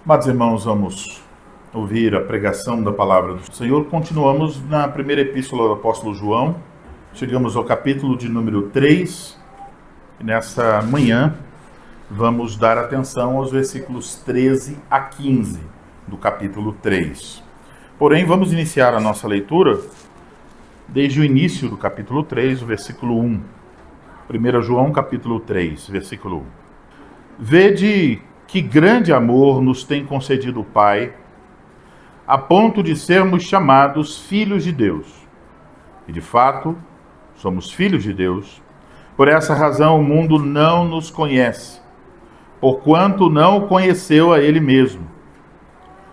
Amados irmãos, vamos ouvir a pregação da palavra do Senhor. Continuamos na primeira epístola do apóstolo João. Chegamos ao capítulo de número 3. E nessa manhã vamos dar atenção aos versículos 13 a 15 do capítulo 3. Porém, vamos iniciar a nossa leitura desde o início do capítulo 3, o versículo 1. 1 João, capítulo 3, versículo 1. Vede que grande amor nos tem concedido o Pai, a ponto de sermos chamados filhos de Deus. E de fato, somos filhos de Deus. Por essa razão o mundo não nos conhece, porquanto não o conheceu a Ele mesmo.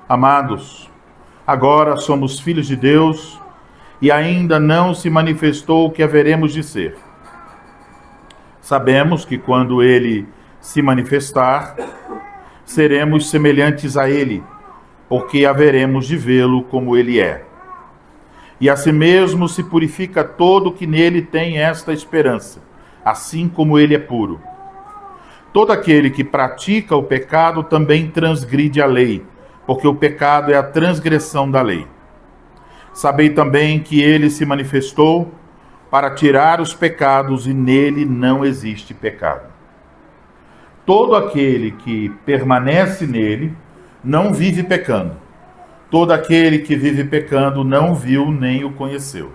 Amados, agora somos filhos de Deus e ainda não se manifestou o que haveremos de ser. Sabemos que quando Ele se manifestar, seremos semelhantes a Ele, porque haveremos de vê-lo como Ele é. E assim mesmo se purifica todo que nele tem esta esperança, assim como Ele é puro. Todo aquele que pratica o pecado também transgride a lei, porque o pecado é a transgressão da lei. Sabei também que Ele se manifestou para tirar os pecados e nele não existe pecado. Todo aquele que permanece nele não vive pecando. Todo aquele que vive pecando não viu nem o conheceu.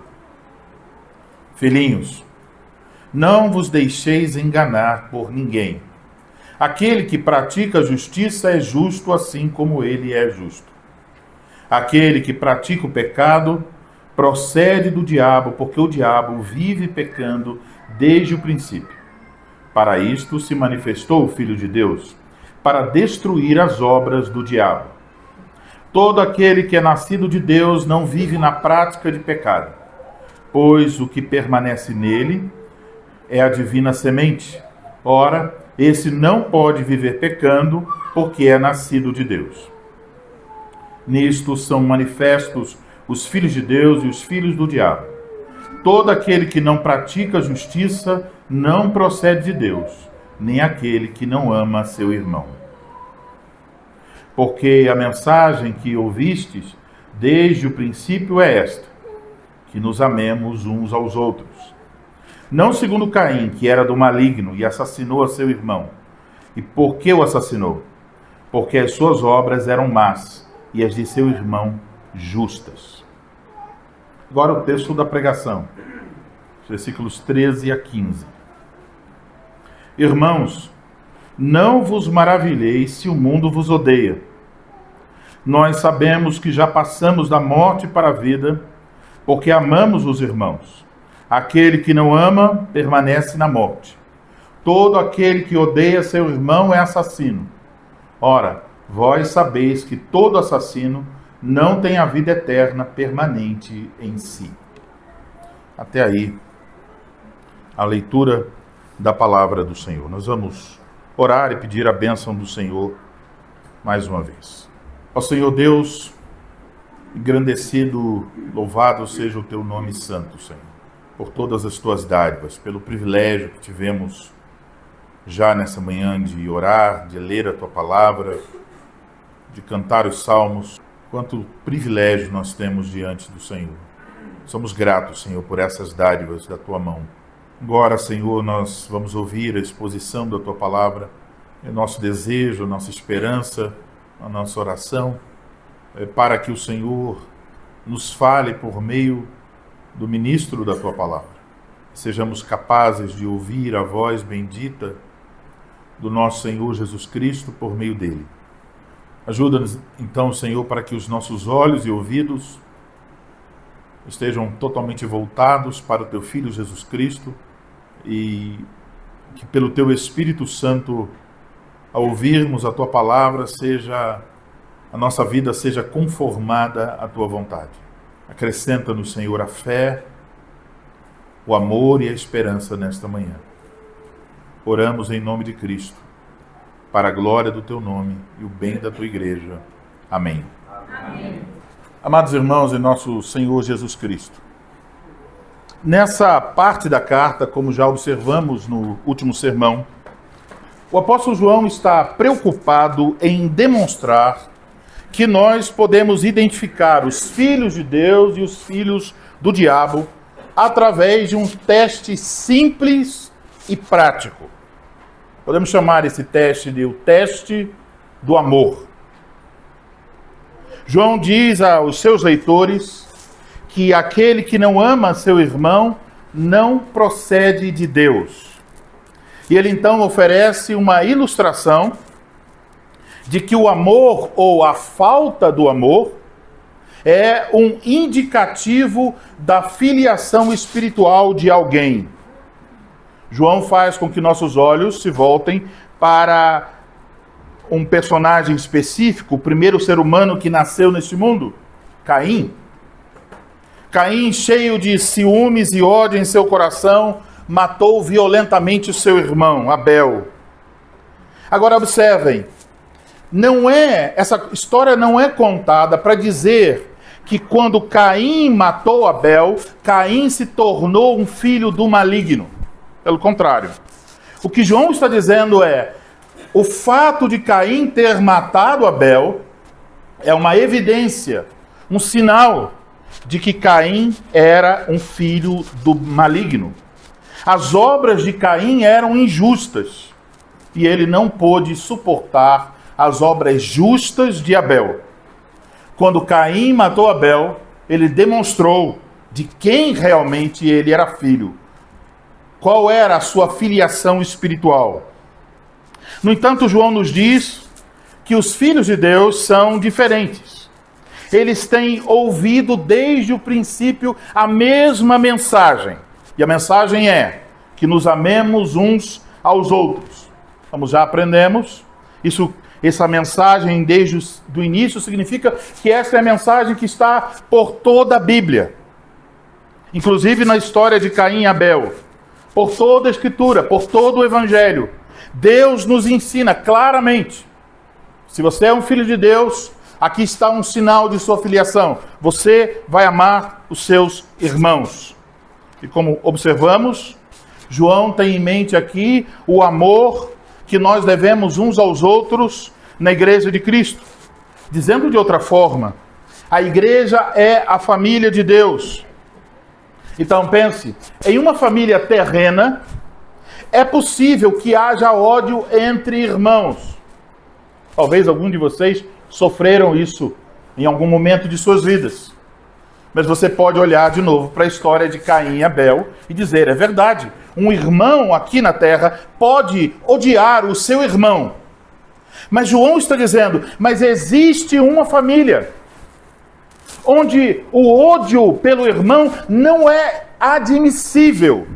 Filhinhos, não vos deixeis enganar por ninguém. Aquele que pratica a justiça é justo assim como ele é justo. Aquele que pratica o pecado procede do diabo, porque o diabo vive pecando desde o princípio. Para isto se manifestou o Filho de Deus, para destruir as obras do diabo. Todo aquele que é nascido de Deus não vive na prática de pecado, pois o que permanece nele é a divina semente. Ora, esse não pode viver pecando, porque é nascido de Deus. Nisto são manifestos os filhos de Deus e os filhos do diabo. Todo aquele que não pratica a justiça não procede de Deus, nem aquele que não ama seu irmão. Porque a mensagem que ouvistes desde o princípio é esta, que nos amemos uns aos outros. Não segundo Caim, que era do maligno e assassinou a seu irmão. E por que o assassinou? Porque as suas obras eram más e as de seu irmão justas. Agora o texto da pregação, versículos 13 a 15. Irmãos, não vos maravilheis se o mundo vos odeia. Nós sabemos que já passamos da morte para a vida, porque amamos os irmãos. Aquele que não ama permanece na morte. Todo aquele que odeia seu irmão é assassino. Ora, vós sabeis que todo assassino não tem a vida eterna permanente em si. Até aí, a leitura da palavra do Senhor. Nós vamos orar e pedir a bênção do Senhor mais uma vez. Ó Senhor Deus, engrandecido, louvado seja o teu nome santo, Senhor, por todas as tuas dádivas, pelo privilégio que tivemos já nessa manhã de orar, de ler a tua palavra, de cantar os salmos. Quanto privilégio nós temos diante do Senhor. Somos gratos, Senhor, por essas dádivas da tua mão. Agora, Senhor, nós vamos ouvir a exposição da tua palavra. É nosso desejo, nossa esperança, a nossa oração é para que o Senhor nos fale por meio do ministro da tua palavra. Sejamos capazes de ouvir a voz bendita do nosso Senhor Jesus Cristo por meio dele. Ajuda-nos, então, Senhor, para que os nossos olhos e ouvidos estejam totalmente voltados para o teu Filho Jesus Cristo e que pelo teu Espírito Santo, ao ouvirmos a tua palavra, a nossa vida seja conformada à tua vontade. Acrescenta-nos, Senhor, a fé, o amor e a esperança nesta manhã. Oramos em nome de Cristo, para a glória do teu nome e o bem da tua igreja. Amém. Amém. Amados irmãos em nosso Senhor Jesus Cristo, nessa parte da carta, como já observamos no último sermão, o apóstolo João está preocupado em demonstrar que nós podemos identificar os filhos de Deus e os filhos do diabo através de um teste simples e prático. Podemos chamar esse teste de o teste do amor. João diz aos seus leitores que aquele que não ama seu irmão não procede de Deus. E ele então oferece uma ilustração de que o amor ou a falta do amor é um indicativo da filiação espiritual de alguém. João faz com que nossos olhos se voltem para um personagem específico, o primeiro ser humano que nasceu neste mundo, Caim. Caim, cheio de ciúmes e ódio em seu coração, matou violentamente o seu irmão, Abel. Agora observem, essa história não é contada para dizer que quando Caim matou Abel, Caim se tornou um filho do maligno. Pelo contrário. O que João está dizendo é, o fato de Caim ter matado Abel é uma evidência, um sinal de que Caim era um filho do maligno. As obras de Caim eram injustas e ele não pôde suportar as obras justas de Abel. Quando Caim matou Abel, ele demonstrou de quem realmente ele era filho. Qual era a sua filiação espiritual? No entanto, João nos diz que os filhos de Deus são diferentes. Eles têm ouvido desde o princípio a mesma mensagem. E a mensagem é que nos amemos uns aos outros. Como já aprendemos, essa mensagem desde o início significa que essa é a mensagem que está por toda a Bíblia. Inclusive na história de Caim e Abel. Por toda a Escritura, por todo o Evangelho. Deus nos ensina claramente. Se você é um filho de Deus, aqui está um sinal de sua filiação. Você vai amar os seus irmãos. E como observamos, João tem em mente aqui o amor que nós devemos uns aos outros na igreja de Cristo. Dizendo de outra forma, a igreja é a família de Deus. Então pense, em uma família terrena, é possível que haja ódio entre irmãos. Talvez algum de vocês sofreram isso em algum momento de suas vidas. Mas você pode olhar de novo para a história de Caim e Abel e dizer, é verdade, um irmão aqui na terra pode odiar o seu irmão. Mas João está dizendo, mas existe uma família onde o ódio pelo irmão não é admissível.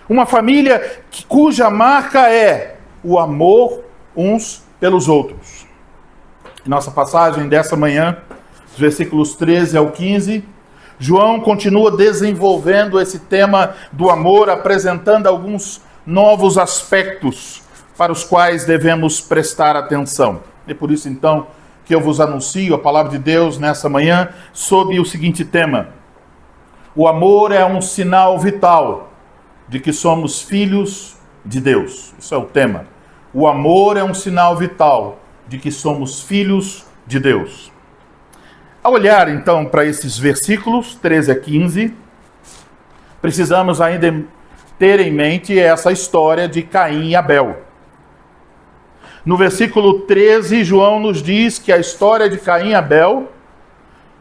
Uma família cuja marca é o amor uns pelos outros. Nossa passagem dessa manhã, dos versículos 13 ao 15, João continua desenvolvendo esse tema do amor, apresentando alguns novos aspectos para os quais devemos prestar atenção. É por isso, então, que eu vos anuncio a palavra de Deus nessa manhã sob o seguinte tema: o amor é um sinal vital de que somos filhos de Deus. Isso é o tema. O amor é um sinal vital de que somos filhos de Deus. Ao olhar, então, para esses versículos, 13 a 15, precisamos ainda ter em mente essa história de Caim e Abel. No versículo 13, João nos diz que a história de Caim e Abel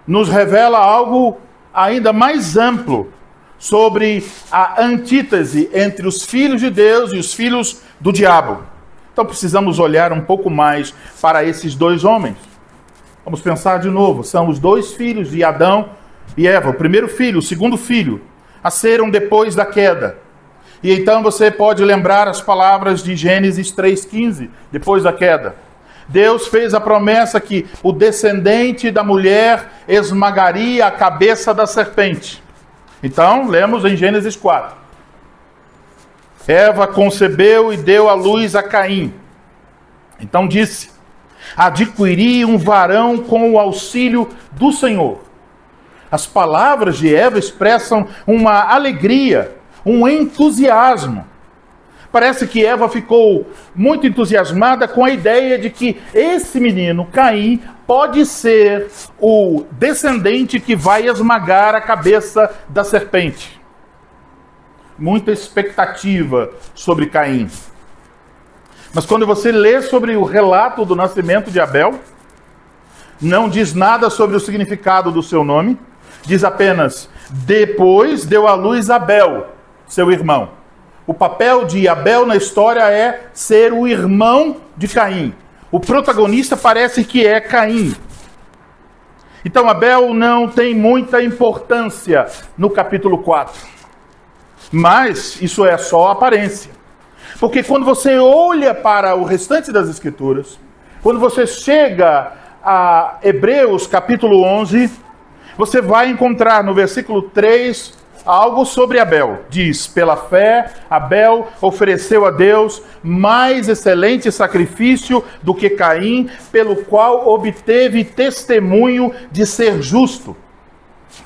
nos revela algo ainda mais amplo sobre a antítese entre os filhos de Deus e os filhos do diabo. Então precisamos olhar um pouco mais para esses dois homens. Vamos pensar de novo, são os dois filhos de Adão e Eva, o primeiro filho, o segundo filho, nasceram depois da queda. E então você pode lembrar as palavras de Gênesis 3,15, depois da queda. Deus fez a promessa que o descendente da mulher esmagaria a cabeça da serpente. Então, lemos em Gênesis 4. Eva concebeu e deu à luz a Caim. Então disse: adquiri um varão com o auxílio do Senhor. As palavras de Eva expressam uma alegria, um entusiasmo. Parece que Eva ficou muito entusiasmada com a ideia de que esse menino, Caim, pode ser o descendente que vai esmagar a cabeça da serpente. Muita expectativa sobre Caim. Mas quando você lê sobre o relato do nascimento de Abel, não diz nada sobre o significado do seu nome, diz apenas: depois deu à luz Abel, seu irmão. O papel de Abel na história é ser o irmão de Caim. O protagonista parece que é Caim. Então Abel não tem muita importância no capítulo 4. Mas isso é só aparência. Porque quando você olha para o restante das Escrituras, quando você chega a Hebreus capítulo 11, você vai encontrar no versículo 3 algo sobre Abel. Diz: pela fé, Abel ofereceu a Deus mais excelente sacrifício do que Caim, pelo qual obteve testemunho de ser justo,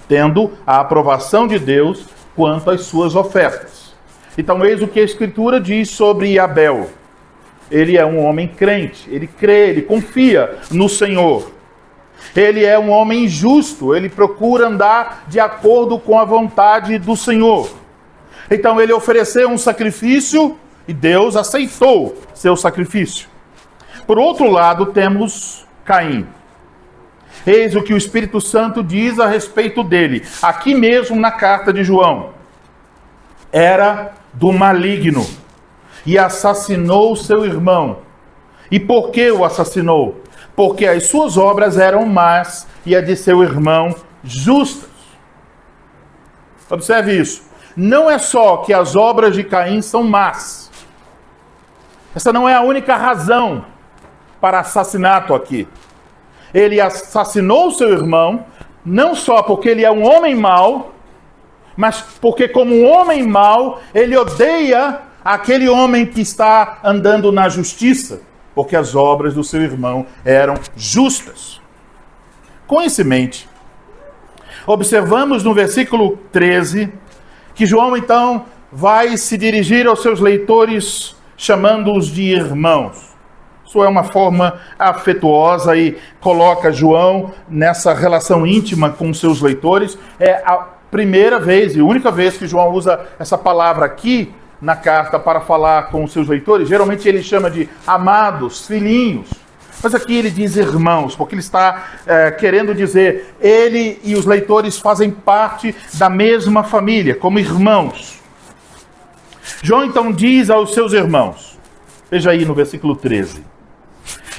tendo a aprovação de Deus quanto às suas ofertas. Então, eis o que a Escritura diz sobre Abel. Ele é um homem crente, ele crê, ele confia no Senhor. Ele é um homem justo, ele procura andar de acordo com a vontade do Senhor. Então ele ofereceu um sacrifício e Deus aceitou seu sacrifício. Por outro lado, temos Caim. Eis o que o Espírito Santo diz a respeito dele, aqui mesmo na carta de João. Era do maligno e assassinou seu irmão. E por que o assassinou? Porque as suas obras eram más e a de seu irmão justas. Observe isso. Não é só que as obras de Caim são más. Essa não é a única razão para assassinato aqui. Ele assassinou seu irmão, não só porque ele é um homem mau, mas porque como um homem mau, ele odeia aquele homem que está andando na justiça, porque as obras do seu irmão eram justas. Com isso em mente, observamos no versículo 13, que João então vai se dirigir aos seus leitores, chamando-os de irmãos. Isso é uma forma afetuosa e coloca João nessa relação íntima com seus leitores. É a primeira vez e única vez que João usa essa palavra aqui na carta para falar com os seus leitores. Geralmente ele chama de amados, filhinhos. Mas aqui ele diz irmãos, porque ele está querendo dizer, ele e os leitores fazem parte da mesma família, como irmãos. João então diz aos seus irmãos, veja aí no versículo 13,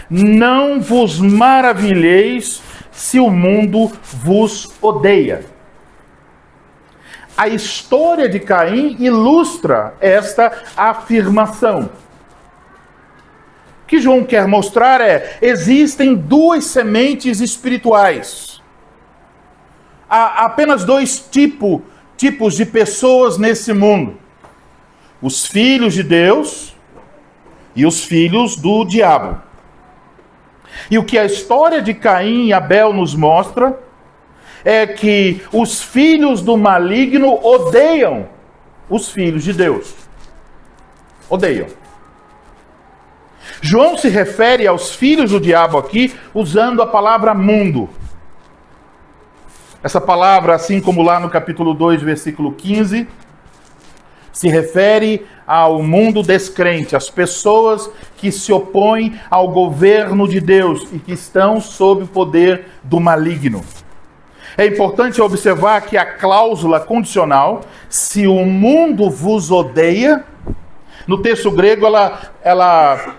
não vos maravilheis se o mundo vos odeia. A história de Caim ilustra esta afirmação. O que João quer mostrar é, existem duas sementes espirituais. Há apenas dois tipos de pessoas nesse mundo. Os filhos de Deus e os filhos do diabo. E o que a história de Caim e Abel nos mostra é que os filhos do maligno odeiam os filhos de Deus. Odeiam. João se refere aos filhos do diabo aqui usando a palavra mundo. Essa palavra, assim como lá no capítulo 2, versículo 15, se refere ao mundo descrente, às pessoas que se opõem ao governo de Deus e que estão sob o poder do maligno. É importante observar que a cláusula condicional, se o mundo vos odeia, no texto grego ela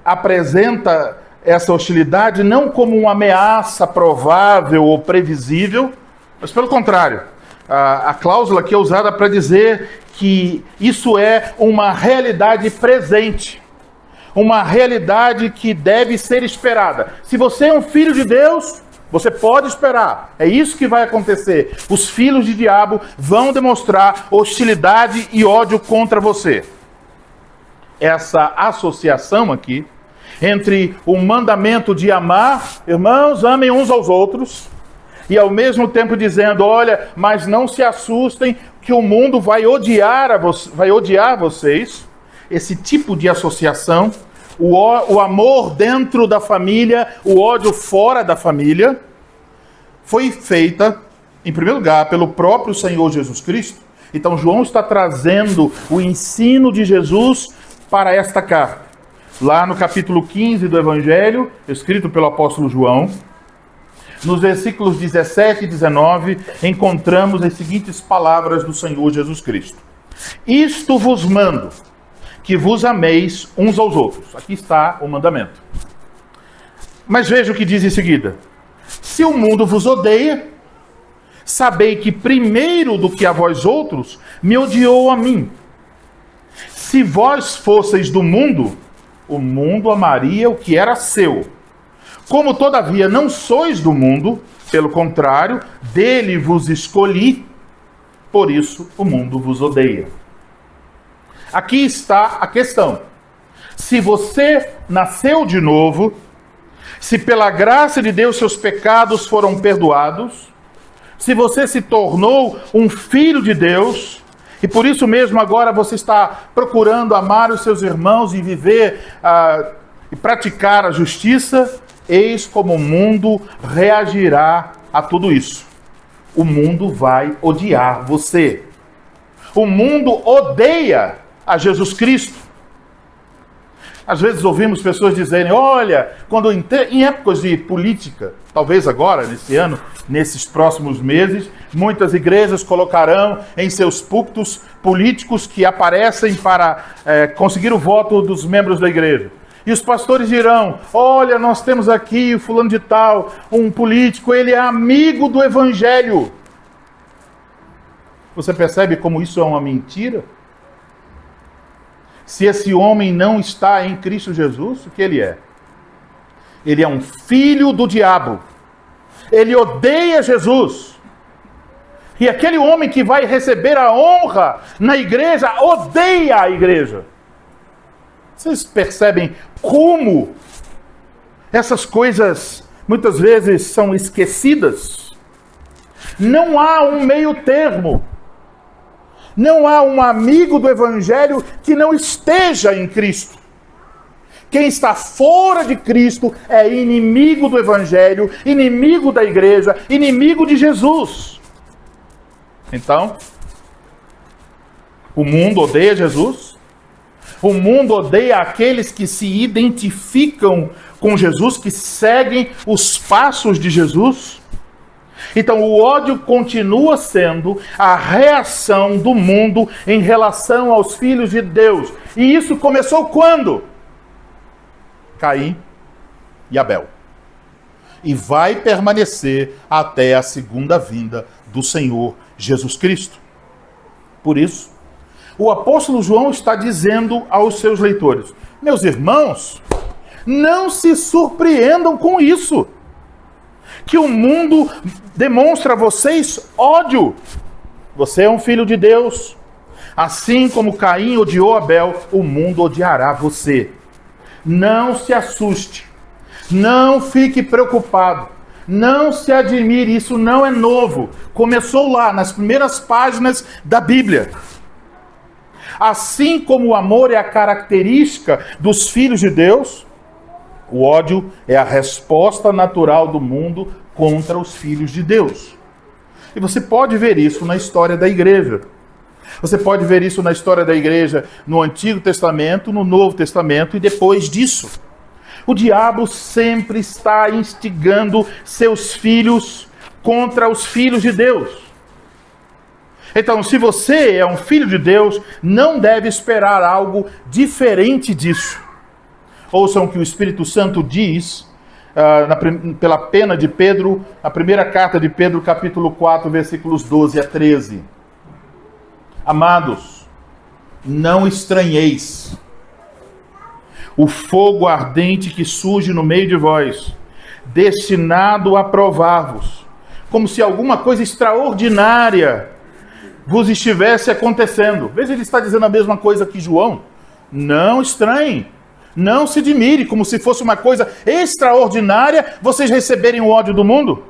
apresenta essa hostilidade não como uma ameaça provável ou previsível, mas pelo contrário. A cláusula aqui é usada para dizer que isso é uma realidade presente, uma realidade que deve ser esperada. Se você é um filho de Deus, você pode esperar. É isso que vai acontecer. Os filhos de diabo vão demonstrar hostilidade e ódio contra você. Essa associação aqui entre o mandamento de amar, irmãos, amem uns aos outros, e ao mesmo tempo dizendo, olha, mas não se assustem que o mundo vai odiar vocês. esse tipo de associação, o amor dentro da família, o ódio fora da família, foi feita, em primeiro lugar, pelo próprio Senhor Jesus Cristo. Então João está trazendo o ensino de Jesus para esta carta. Lá no capítulo 15 do Evangelho, escrito pelo apóstolo João, nos versículos 17 e 19, encontramos as seguintes palavras do Senhor Jesus Cristo. Isto vos mando, que vos ameis uns aos outros. Aqui está o mandamento. Mas veja o que diz em seguida. Se o mundo vos odeia, sabei que primeiro do que a vós outros, me odiou a mim. Se vós fosseis do mundo, o mundo amaria o que era seu. Como todavia não sois do mundo, pelo contrário, dele vos escolhi, por isso o mundo vos odeia. Aqui está a questão. Se você nasceu de novo, se pela graça de Deus seus pecados foram perdoados, se você se tornou um filho de Deus, e por isso mesmo agora você está procurando amar os seus irmãos e viver e praticar a justiça, eis como o mundo reagirá a tudo isso. O mundo vai odiar você. O mundo odeia a Jesus Cristo. Às vezes ouvimos pessoas dizerem, olha, quando em épocas de política, talvez agora, nesse ano, nesses próximos meses, muitas igrejas colocarão em seus púlpitos políticos que aparecem para conseguir o voto dos membros da igreja. E os pastores dirão, olha, nós temos aqui o fulano de tal, um político, ele é amigo do evangelho. Você percebe como isso é uma mentira? Se esse homem não está em Cristo Jesus, o que ele é? Ele é um filho do diabo. Ele odeia Jesus. E aquele homem que vai receber a honra na igreja, odeia a igreja. Vocês percebem como essas coisas muitas vezes são esquecidas? Não há um meio termo. Não há um amigo do evangelho que não esteja em Cristo. Quem está fora de Cristo é inimigo do evangelho, inimigo da igreja, inimigo de Jesus. Então, o mundo odeia Jesus. O mundo odeia aqueles que se identificam com Jesus, que seguem os passos de Jesus. Então o ódio continua sendo a reação do mundo em relação aos filhos de Deus. E isso começou quando? Caim e Abel. E vai permanecer até a segunda vinda do Senhor Jesus Cristo. Por isso, o apóstolo João está dizendo aos seus leitores, meus irmãos, não se surpreendam com isso. Que o mundo demonstra a vocês ódio. Você é um filho de Deus. Assim como Caim odiou Abel, o mundo odiará você. Não se assuste. Não fique preocupado. Não se admire, isso não é novo. Começou lá, nas primeiras páginas da Bíblia. Assim como o amor é a característica dos filhos de Deus, o ódio é a resposta natural do mundo contra os filhos de Deus. E você pode ver isso na história da igreja. Você pode ver isso na história da igreja no Antigo Testamento, no Novo Testamento e depois disso. O diabo sempre está instigando seus filhos contra os filhos de Deus. Então, se você é um filho de Deus, não deve esperar algo diferente disso. Ouçam o que o Espírito Santo diz pela pena de Pedro, a primeira carta de Pedro, capítulo 4, versículos 12 a 13. Amados, não estranheis o fogo ardente que surge no meio de vós, destinado a provar-vos, como se alguma coisa extraordinária vos estivesse acontecendo. Veja, ele está dizendo a mesma coisa que João. Não estranhem. Não se admire, como se fosse uma coisa extraordinária vocês receberem o ódio do mundo.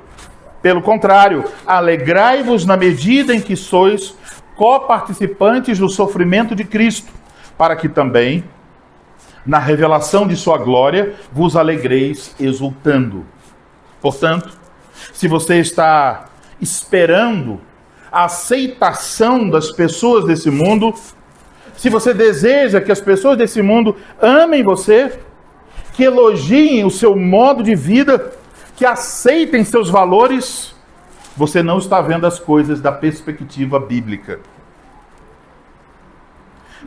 Pelo contrário, alegrai-vos na medida em que sois coparticipantes do sofrimento de Cristo, para que também, na revelação de sua glória, vos alegreis exultando. Portanto, se você está esperando a aceitação das pessoas desse mundo, se você deseja que as pessoas desse mundo amem você, que elogiem o seu modo de vida, que aceitem seus valores, você não está vendo as coisas da perspectiva bíblica.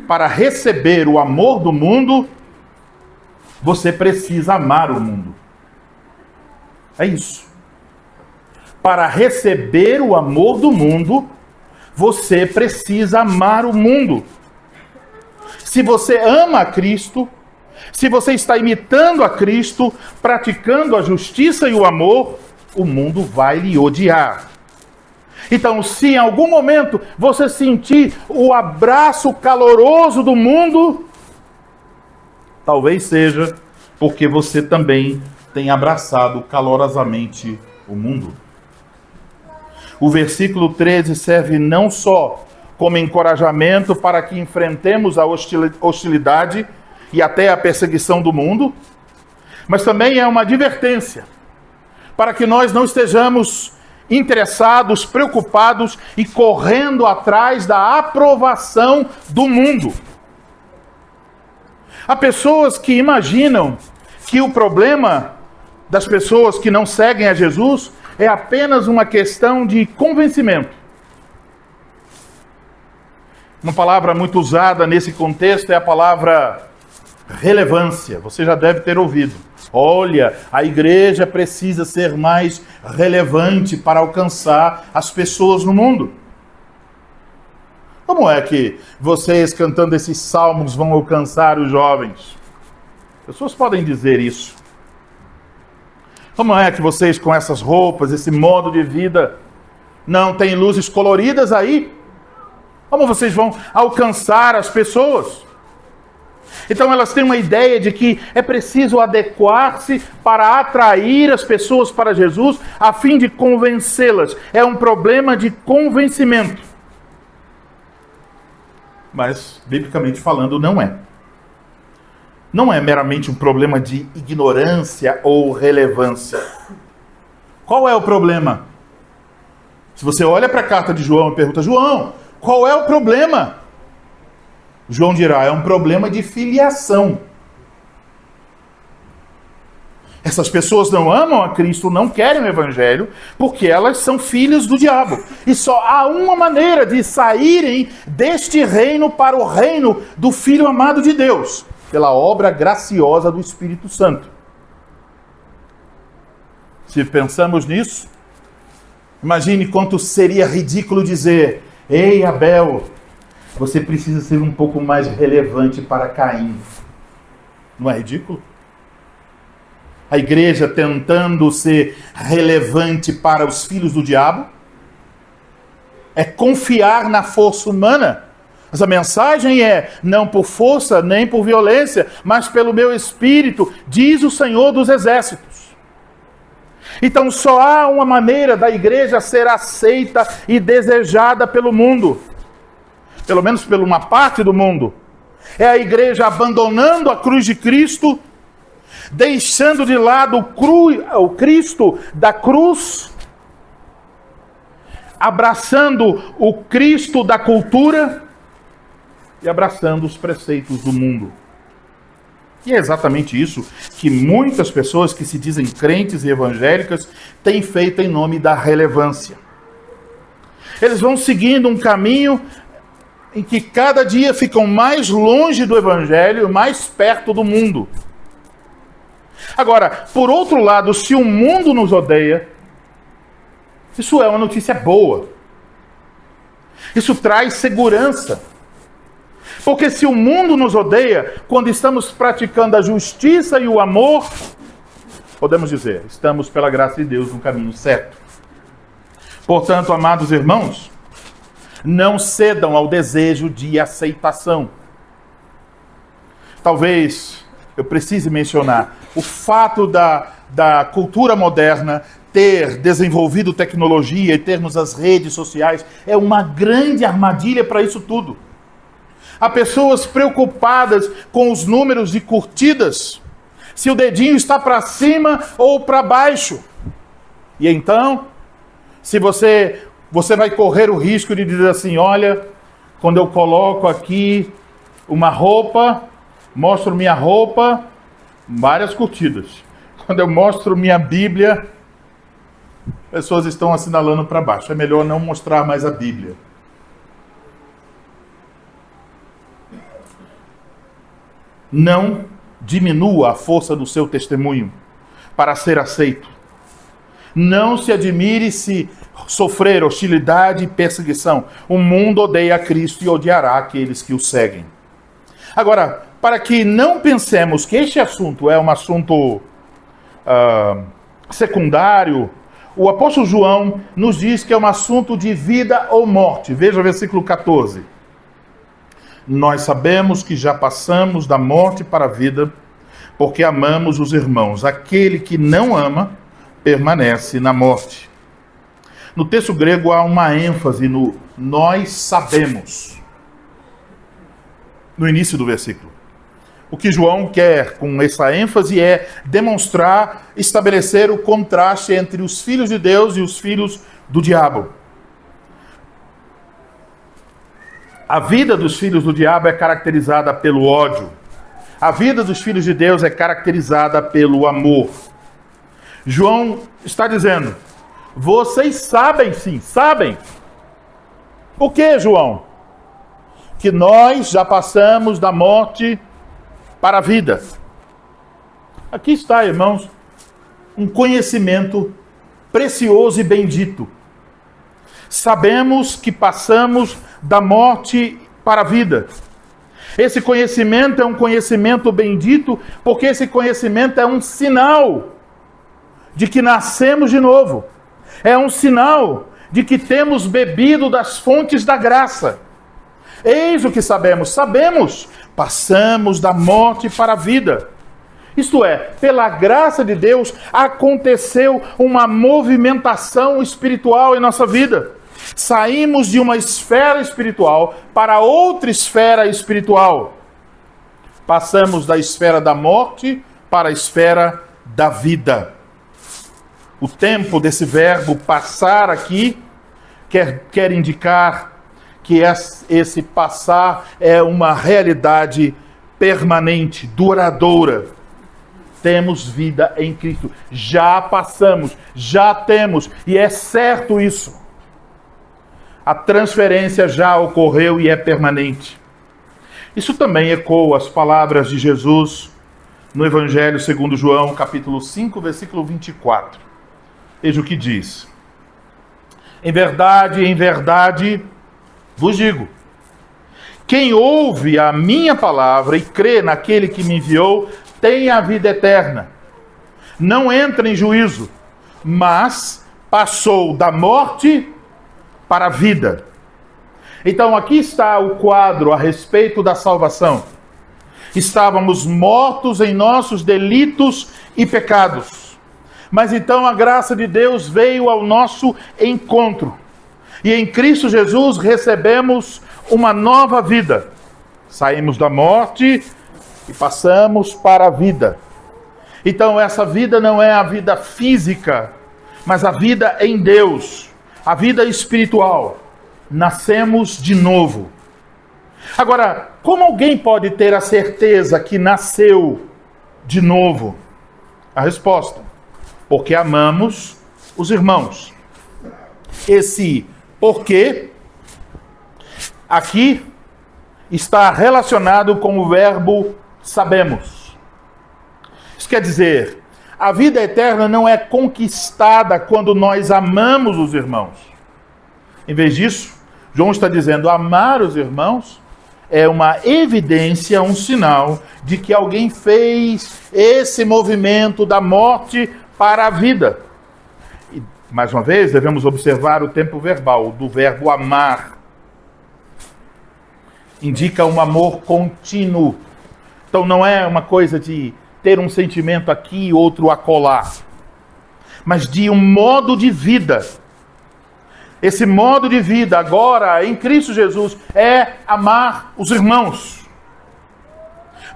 Para receber o amor do mundo, você precisa amar o mundo. É isso. Para receber o amor do mundo, você precisa amar o mundo. Se você ama a Cristo, se você está imitando a Cristo, praticando a justiça e o amor, o mundo vai lhe odiar. Então, se em algum momento você sentir o abraço caloroso do mundo, talvez seja porque você também tem abraçado calorosamente o mundo. O versículo 13 serve não só como encorajamento para que enfrentemos a hostilidade e até a perseguição do mundo, mas também é uma advertência para que nós não estejamos interessados, preocupados e correndo atrás da aprovação do mundo. Há pessoas que imaginam que o problema das pessoas que não seguem a Jesus é apenas uma questão de convencimento. Uma palavra muito usada nesse contexto é a palavra relevância. Você já deve ter ouvido. Olha, a igreja precisa ser mais relevante para alcançar as pessoas no mundo. Como é que vocês, cantando esses salmos, vão alcançar os jovens? Pessoas podem dizer isso. Como é que vocês, com essas roupas, esse modo de vida, não têm luzes coloridas aí? Como vocês vão alcançar as pessoas? Então elas têm uma ideia de que é preciso adequar-se para atrair as pessoas para Jesus, a fim de convencê-las. É um problema de convencimento. Mas, biblicamente falando, não é. Não é meramente um problema de ignorância ou relevância. Qual é o problema? Se você olha para a carta de João e pergunta, João, qual é o problema? João dirá, é um problema de filiação. Essas pessoas não amam a Cristo, não querem o Evangelho, porque elas são filhas do diabo. E só há uma maneira de saírem deste reino para o reino do Filho amado de Deus, pela obra graciosa do Espírito Santo. Se pensamos nisso, imagine quanto seria ridículo dizer, ei Abel, você precisa ser um pouco mais relevante para Caim. Não é ridículo? A igreja tentando ser relevante para os filhos do diabo? É confiar na força humana. Mas a mensagem é, não por força nem por violência, mas pelo meu espírito, diz o Senhor dos Exércitos. Então só há uma maneira da igreja ser aceita e desejada pelo mundo. Pelo menos por uma parte do mundo. É a igreja abandonando a cruz de Cristo, deixando de lado o Cristo da cruz, abraçando o Cristo da cultura e abraçando os preceitos do mundo. E é exatamente isso que muitas pessoas que se dizem crentes e evangélicas têm feito em nome da relevância. Eles vão seguindo um caminho em que cada dia ficam mais longe do Evangelho, mais perto do mundo. Agora, por outro lado, se o mundo nos odeia, isso é uma notícia boa. Isso traz segurança. Porque se o mundo nos odeia, quando estamos praticando a justiça e o amor, podemos dizer, estamos pela graça de Deus no caminho certo. Portanto, amados irmãos, não cedam ao desejo de aceitação. Talvez eu precise mencionar o fato da cultura moderna ter desenvolvido tecnologia e termos as redes sociais é uma grande armadilha para isso tudo. Há pessoas preocupadas com os números de curtidas, se o dedinho está para cima ou para baixo. E então, se você vai correr o risco de dizer assim, olha, quando eu coloco aqui uma roupa, mostro minha roupa, várias curtidas. Quando eu mostro minha Bíblia, pessoas estão assinalando para baixo. É melhor não mostrar mais a Bíblia. Não diminua a força do seu testemunho para ser aceito. Não se admire se sofrer hostilidade e perseguição. O mundo odeia a Cristo e odiará aqueles que o seguem. Agora, para que não pensemos que este assunto é um assunto secundário, o apóstolo João nos diz que é um assunto de vida ou morte. Veja o versículo 14. Nós sabemos que já passamos da morte para a vida, porque amamos os irmãos. Aquele que não ama, permanece na morte. No texto grego há uma ênfase no nós sabemos. No início do versículo. O que João quer com essa ênfase é demonstrar, estabelecer o contraste entre os filhos de Deus e os filhos do diabo. A vida dos filhos do diabo é caracterizada pelo ódio. A vida dos filhos de Deus é caracterizada pelo amor. João está dizendo, vocês sabem sim, sabem. O que, João? Que nós já passamos da morte para a vida. Aqui está, irmãos, um conhecimento precioso e bendito. Sabemos que passamos da morte para a vida. Esse conhecimento é um conhecimento bendito, porque esse conhecimento é um sinal de que nascemos de novo. É um sinal de que temos bebido das fontes da graça. Eis o que sabemos. Sabemos, passamos da morte para a vida. Isto é, pela graça de Deus, aconteceu uma movimentação espiritual em nossa vida. Saímos de uma esfera espiritual para outra esfera espiritual. Passamos da esfera da morte para a esfera da vida. O tempo desse verbo passar aqui quer indicar que esse passar é uma realidade permanente, duradoura. Temos vida em Cristo. Já passamos, já temos, e é certo isso. A transferência já ocorreu e é permanente. Isso também ecoa as palavras de Jesus no Evangelho segundo João, capítulo 5, versículo 24. Veja o que diz. Em verdade, vos digo, quem ouve a minha palavra e crê naquele que me enviou, tem a vida eterna. Não entra em juízo, mas passou da morte para a vida. Então aqui está o quadro a respeito da salvação. Estávamos mortos em nossos delitos e pecados. Mas então a graça de Deus veio ao nosso encontro. E em Cristo Jesus recebemos uma nova vida. Saímos da morte e passamos para a vida. Então essa vida não é a vida física, mas a vida em Deus, a vida espiritual. Nascemos de novo. Agora, como alguém pode ter a certeza que nasceu de novo? A resposta: porque amamos os irmãos. Esse porquê aqui está relacionado com o verbo sabemos. Isso quer dizer, a vida eterna não é conquistada quando nós amamos os irmãos. Em vez disso, João está dizendo, amar os irmãos é uma evidência, um sinal de que alguém fez esse movimento da morte para a vida. E, mais uma vez, devemos observar o tempo verbal do verbo amar. Indica um amor contínuo. Então não é uma coisa de ter um sentimento aqui e outro acolá, mas de um modo de vida. esse modo de vida agora em Cristo Jesus é amar os irmãos.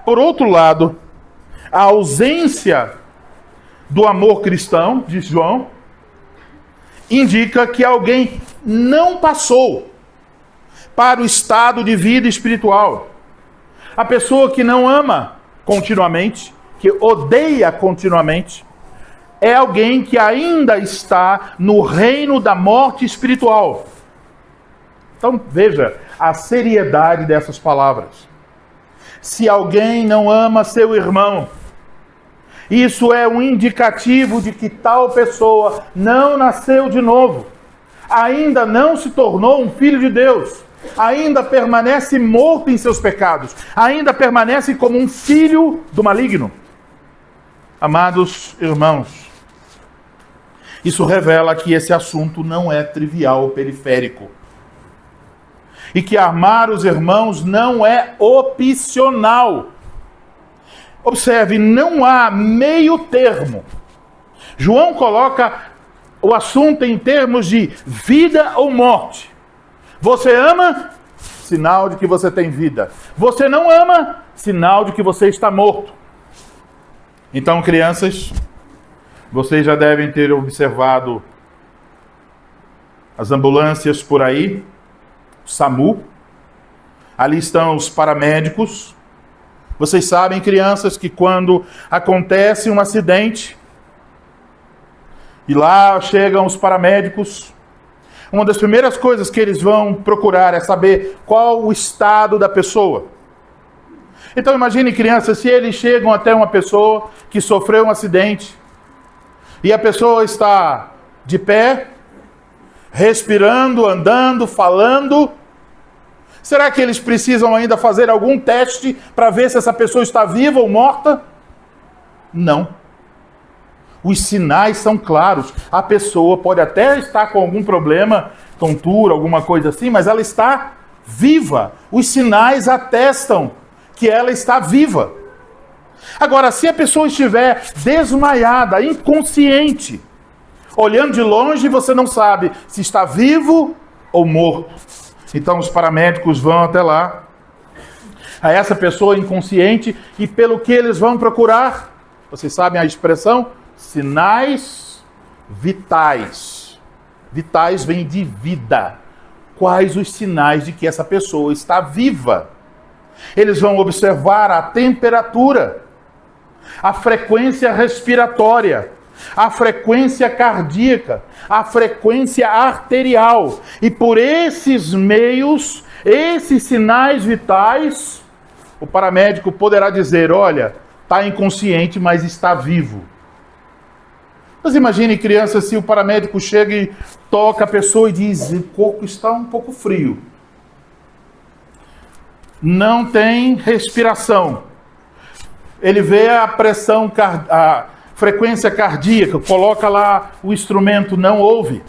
Por outro lado, a ausência do amor cristão, diz João, indica que alguém não passou para o estado de vida espiritual. A pessoa que não ama continuamente, que odeia continuamente, é alguém que ainda está no reino da morte espiritual. Então veja a seriedade dessas palavras. Se alguém não ama seu irmão, isso é um indicativo de que tal pessoa não nasceu de novo, ainda não se tornou um filho de Deus, ainda permanece morto em seus pecados, ainda permanece como um filho do maligno. Amados irmãos, isso revela que esse assunto não é trivial ou periférico. E que amar os irmãos não é opcional. Observe, não há meio termo. João coloca o assunto em termos de vida ou morte. Você ama? Sinal de que você tem vida. Você não ama? Sinal de que você está morto. Então, crianças, vocês já devem ter observado as ambulâncias por aí, o SAMU. Ali estão os paramédicos. Vocês sabem, crianças, que quando acontece um acidente e lá chegam os paramédicos, uma das primeiras coisas que eles vão procurar é saber qual o estado da pessoa. Então imagine, crianças, se eles chegam até uma pessoa que sofreu um acidente e a pessoa está de pé, respirando, andando, falando. Será que eles precisam ainda fazer algum teste para ver se essa pessoa está viva ou morta? Não. Os sinais são claros. A pessoa pode até estar com algum problema, tontura, alguma coisa assim, mas ela está viva. Os sinais atestam que ela está viva. Agora, se a pessoa estiver desmaiada, inconsciente, olhando de longe, você não sabe se está vivo ou morto. Então os paramédicos vão até lá, a essa pessoa inconsciente, e pelo que eles vão procurar, vocês sabem a expressão? Sinais vitais. Vitais vem de vida. Quais os sinais de que essa pessoa está viva? Eles vão observar a temperatura, a frequência respiratória, a frequência cardíaca, a frequência arterial. E por esses meios, esses sinais vitais, o paramédico poderá dizer, olha, está inconsciente, mas está vivo. Mas imagine, criança, se o paramédico chega e toca a pessoa e diz, o corpo está um pouco frio. Não tem respiração. Ele vê a pressão cardíaca, frequência cardíaca, coloca lá o instrumento, não ouve.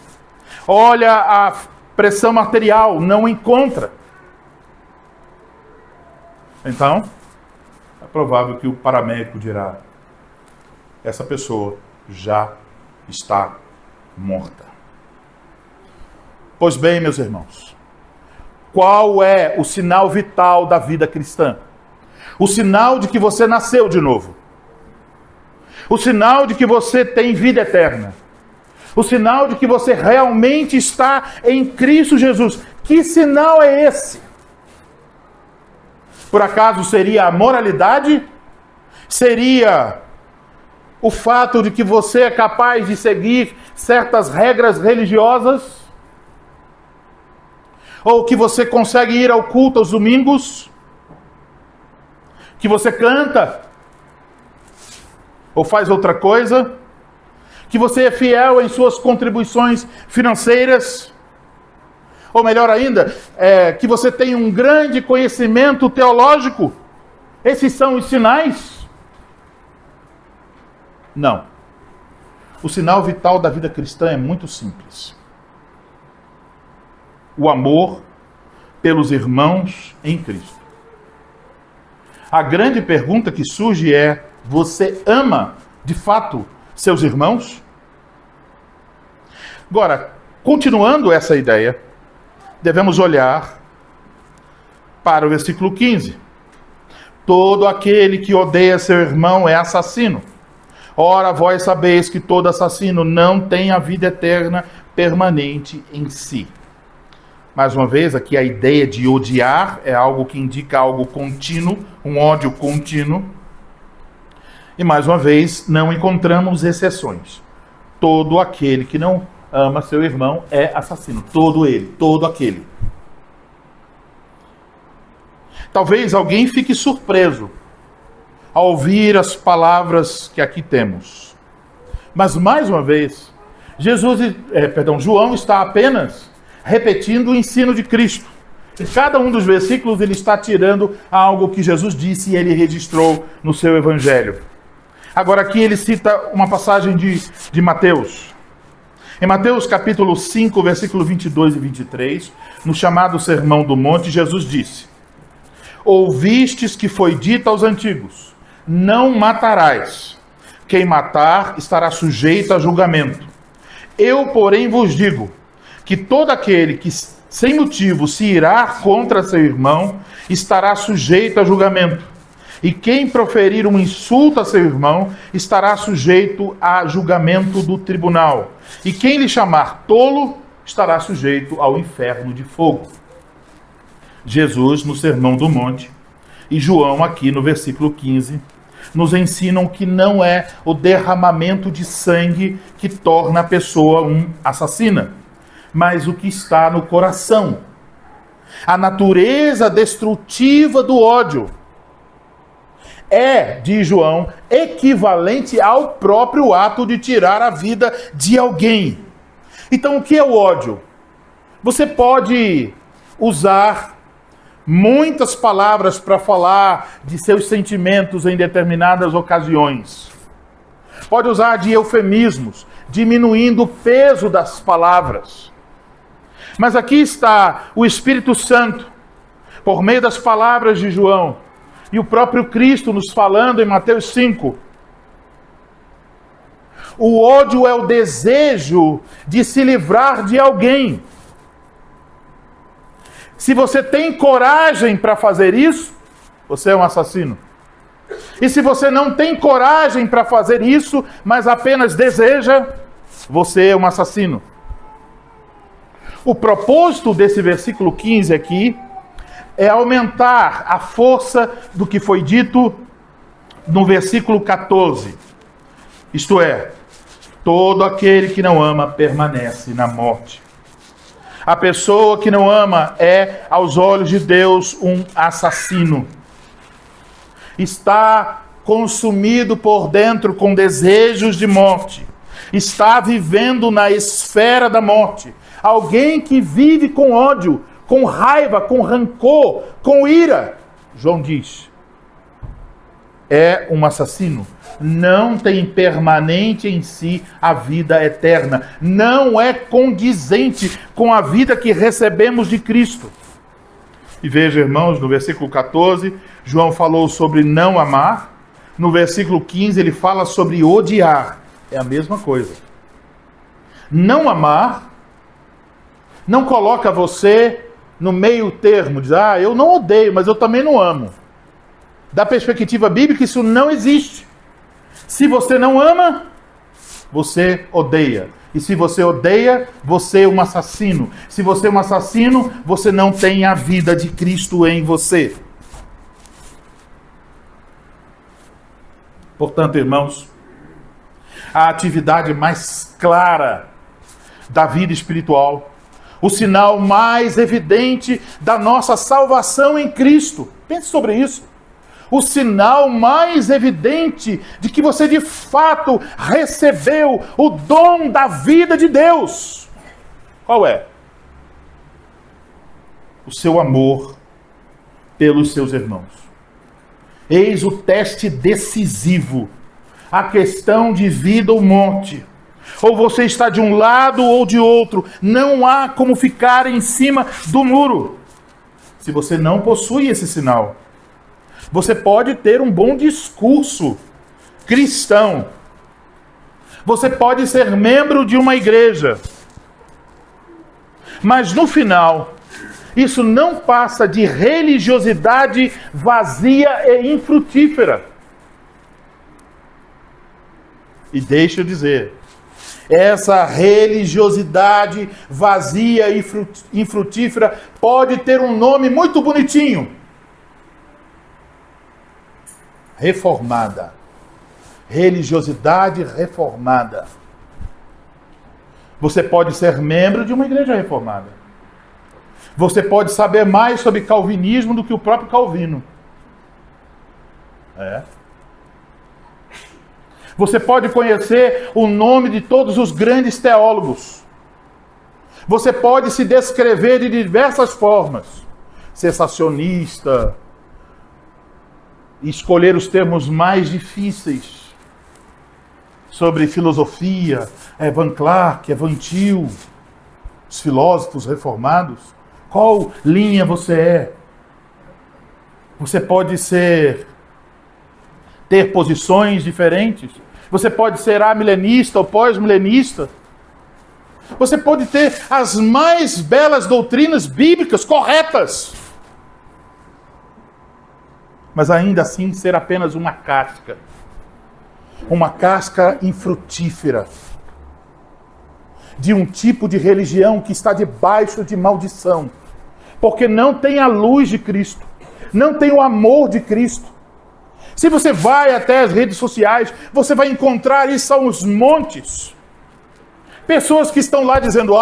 Olha a pressão arterial, não encontra. Então, é provável que o paramédico dirá, essa pessoa já está morta. Pois bem, meus irmãos, qual é o sinal vital da vida cristã? O sinal de que você nasceu de novo. O sinal de que você tem vida eterna. O sinal de que você realmente está em Cristo Jesus. Que sinal é esse? Por acaso seria a moralidade? Seria o fato de que você é capaz de seguir certas regras religiosas? Ou que você consegue ir ao culto aos domingos? Que você canta? Ou faz outra coisa? Que você é fiel em suas contribuições financeiras? Ou melhor ainda, que você tem um grande conhecimento teológico? Esses são os sinais? Não. O sinal vital da vida cristã é muito simples. O amor pelos irmãos em Cristo. A grande pergunta que surge é, você ama, de fato, seus irmãos? Agora, Continuando essa ideia, devemos olhar para o versículo 15. Todo aquele que odeia seu irmão é assassino. Ora, vós sabeis que todo assassino não tem a vida eterna permanente em si. Mais uma vez, aqui a ideia de odiar é algo que indica algo contínuo, um ódio contínuo. E mais uma vez, não encontramos exceções. Todo aquele que não ama seu irmão é assassino. Todo ele, todo aquele. Talvez alguém fique surpreso ao ouvir as palavras que aqui temos. Mas, mais uma vez, João está apenas repetindo o ensino de Cristo. Em cada um dos versículos ele está tirando algo que Jesus disse e ele registrou no seu evangelho. Agora aqui ele cita uma passagem de Mateus. Em Mateus capítulo 5, versículo 22 e 23, no chamado Sermão do Monte, Jesus disse: ouvistes que foi dito aos antigos, não matarás. Quem matar estará sujeito a julgamento. Eu, porém, vos digo que todo aquele que sem motivo se irá contra seu irmão estará sujeito a julgamento. E quem proferir um insulto a seu irmão estará sujeito a julgamento do tribunal. E quem lhe chamar tolo estará sujeito ao inferno de fogo. Jesus, no Sermão do Monte, e João, aqui no versículo 15, nos ensinam que não é o derramamento de sangue que torna a pessoa um assassina, mas o que está no coração. A natureza destrutiva do ódio é, diz João, equivalente ao próprio ato de tirar a vida de alguém. Então, o que é o ódio? Você pode usar muitas palavras para falar de seus sentimentos em determinadas ocasiões. Pode usar de eufemismos, diminuindo o peso das palavras. Mas aqui está o Espírito Santo, por meio das palavras de João, e o próprio Cristo nos falando em Mateus 5. O ódio é o desejo de se livrar de alguém. Se você tem coragem para fazer isso, você é um assassino. E se você não tem coragem para fazer isso, mas apenas deseja, você é um assassino. O propósito desse versículo 15 aqui é aumentar a força do que foi dito no versículo 14. Isto é, todo aquele que não ama permanece na morte. A pessoa que não ama é, aos olhos de Deus, um assassino. Está consumido por dentro com desejos de morte. Está vivendo na esfera da morte. Alguém que vive com ódio, com raiva, com rancor, com ira. João diz, é um assassino. Não tem permanente em si a vida eterna. Não é condizente com a vida que recebemos de Cristo. E veja, irmãos, no versículo 14, João falou sobre não amar. No versículo 15, ele fala sobre odiar. É a mesma coisa. Não amar não coloca você no meio termo. Diz, eu não odeio, mas eu também não amo. Da perspectiva bíblica, isso não existe. Se você não ama, você odeia. E se você odeia, você é um assassino. Se você é um assassino, você não tem a vida de Cristo em você. Portanto, irmãos, a atividade mais clara da vida espiritual, o sinal mais evidente da nossa salvação em Cristo. Pense sobre isso. O sinal mais evidente de que você de fato recebeu o dom da vida de Deus. Qual é? O seu amor pelos seus irmãos. Eis o teste decisivo. A questão de vida ou morte. Ou você está de um lado ou de outro. Não há como ficar em cima do muro. Se você não possui esse sinal, você pode ter um bom discurso cristão. Você pode ser membro de uma igreja. Mas no final, isso não passa de religiosidade vazia e infrutífera. E deixa eu dizer, essa religiosidade vazia e infrutífera pode ter um nome muito bonitinho. Reformada. Religiosidade reformada. Você pode ser membro de uma igreja reformada. Você pode saber mais sobre calvinismo do que o próprio Calvino. Você pode conhecer o nome de todos os grandes teólogos. Você pode se descrever de diversas formas. Sensacionista. Escolher os termos mais difíceis. Sobre filosofia. Evan Clarke, Evan Til. Os filósofos reformados. Qual linha você é? Você pode ter posições diferentes. Você pode ser amilenista ou pós-milenista. Você pode ter as mais belas doutrinas bíblicas corretas. Mas ainda assim ser apenas uma casca. Uma casca infrutífera. De um tipo de religião que está debaixo de maldição. Porque não tem a luz de Cristo. Não tem o amor de Cristo. Se você vai até as redes sociais, você vai encontrar isso aos montes. Pessoas que estão lá dizendo,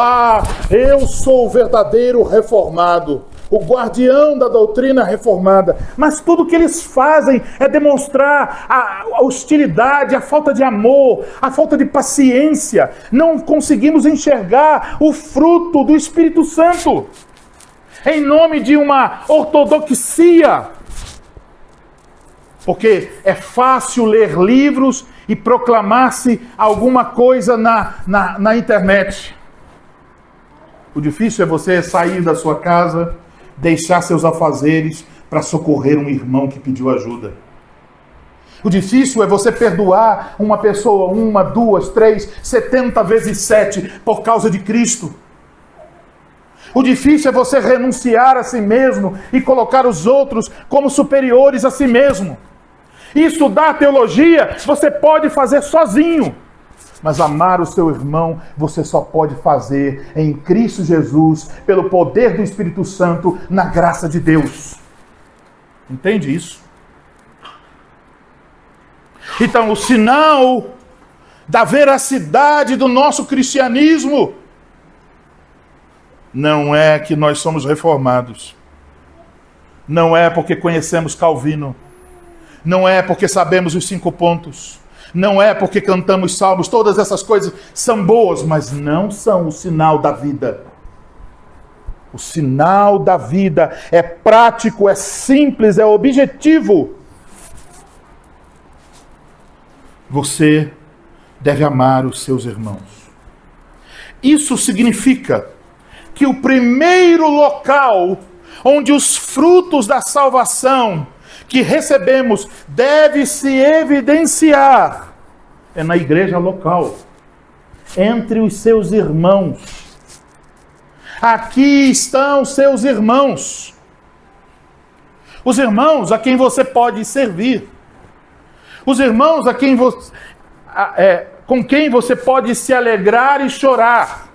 eu sou o verdadeiro reformado, o guardião da doutrina reformada. Mas tudo que eles fazem é demonstrar a hostilidade, a falta de amor, a falta de paciência. Não conseguimos enxergar o fruto do Espírito Santo. Em nome de uma ortodoxia. Porque é fácil ler livros e proclamar-se alguma coisa na internet. O difícil é você sair da sua casa, deixar seus afazeres para socorrer um irmão que pediu ajuda. O difícil é você perdoar uma pessoa, 1, 2, 3, 70 vezes 7 por causa de Cristo. O difícil é você renunciar a si mesmo e colocar os outros como superiores a si mesmo. Estudar teologia você pode fazer sozinho. Mas amar o seu irmão você só pode fazer em Cristo Jesus, pelo poder do Espírito Santo, na graça de Deus. Entende isso? Então, o sinal da veracidade do nosso cristianismo não é que nós somos reformados. Não é porque conhecemos Calvino. Não é porque sabemos os 5 pontos. Não é porque cantamos salmos. Todas essas coisas são boas, mas não são o sinal da vida. O sinal da vida é prático, é simples, é objetivo. Você deve amar os seus irmãos. Isso significa que o primeiro local onde os frutos da salvação que recebemos deve se evidenciar é na igreja local, entre os seus irmãos. Aqui estão seus irmãos. Os irmãos a quem você pode servir. Os irmãos a quem com quem você pode se alegrar e chorar.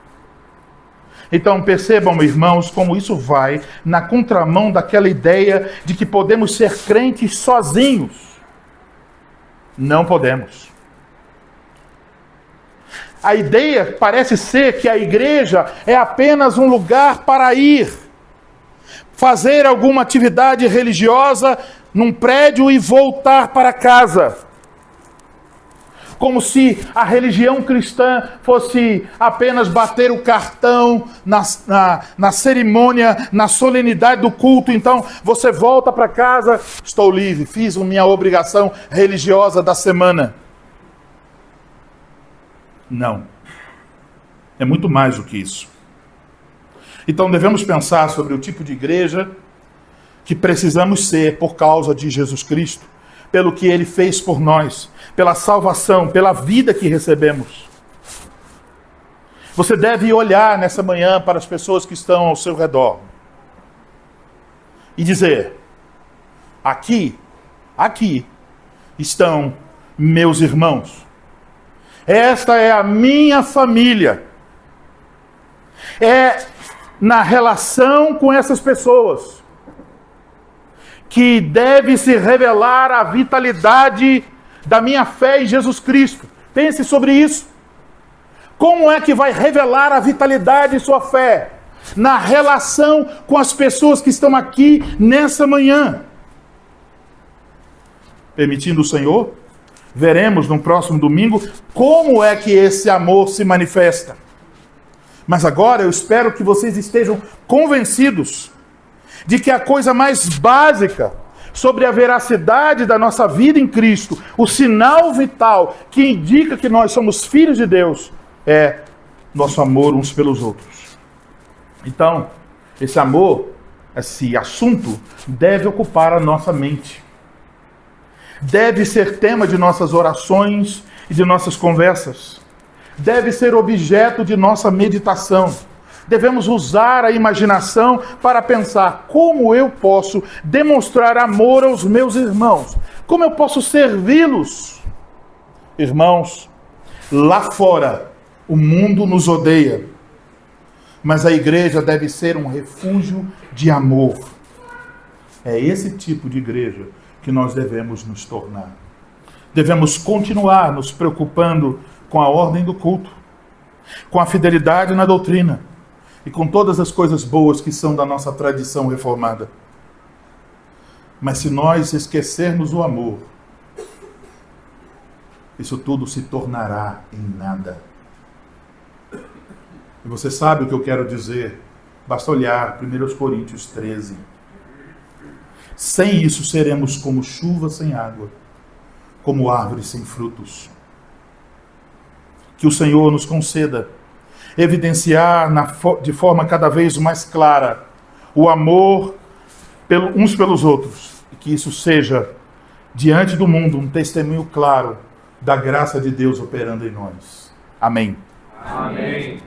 Então percebam, irmãos, como isso vai na contramão daquela ideia de que podemos ser crentes sozinhos. Não podemos. A ideia parece ser que a igreja é apenas um lugar para ir, fazer alguma atividade religiosa num prédio e voltar para casa. Como se a religião cristã fosse apenas bater o cartão na cerimônia, na solenidade do culto. Então você volta para casa, estou livre, fiz a minha obrigação religiosa da semana. Não. É muito mais do que isso. Então devemos pensar sobre o tipo de igreja que precisamos ser por causa de Jesus Cristo, pelo que Ele fez por nós, pela salvação, pela vida que recebemos. Você deve olhar nessa manhã para as pessoas que estão ao seu redor e dizer: aqui estão meus irmãos. Esta é a minha família. É na relação com essas pessoas que deve se revelar a vitalidade da minha fé em Jesus Cristo. Pense sobre isso. Como é que vai revelar a vitalidade de sua fé? Na relação com as pessoas que estão aqui nessa manhã. Permitindo o Senhor, veremos no próximo domingo como é que esse amor se manifesta. Mas agora eu espero que vocês estejam convencidos de que a coisa mais básica sobre a veracidade da nossa vida em Cristo, o sinal vital que indica que nós somos filhos de Deus, é nosso amor uns pelos outros. Então, esse amor, esse assunto, deve ocupar a nossa mente. Deve ser tema de nossas orações e de nossas conversas. Deve ser objeto de nossa meditação. Devemos usar a imaginação para pensar como eu posso demonstrar amor aos meus irmãos. Como eu posso servi-los. Irmãos, lá fora, o mundo nos odeia. Mas a igreja deve ser um refúgio de amor. É esse tipo de igreja que nós devemos nos tornar. Devemos continuar nos preocupando com a ordem do culto, com a fidelidade na doutrina e com todas as coisas boas que são da nossa tradição reformada. Mas se nós esquecermos o amor, isso tudo se tornará em nada. E você sabe o que eu quero dizer? Basta olhar 1 Coríntios 13. Sem isso seremos como chuva sem água, como árvores sem frutos. Que o Senhor nos conceda evidenciar de forma cada vez mais clara o amor uns pelos outros. E que isso seja, diante do mundo, um testemunho claro da graça de Deus operando em nós. Amém. Amém.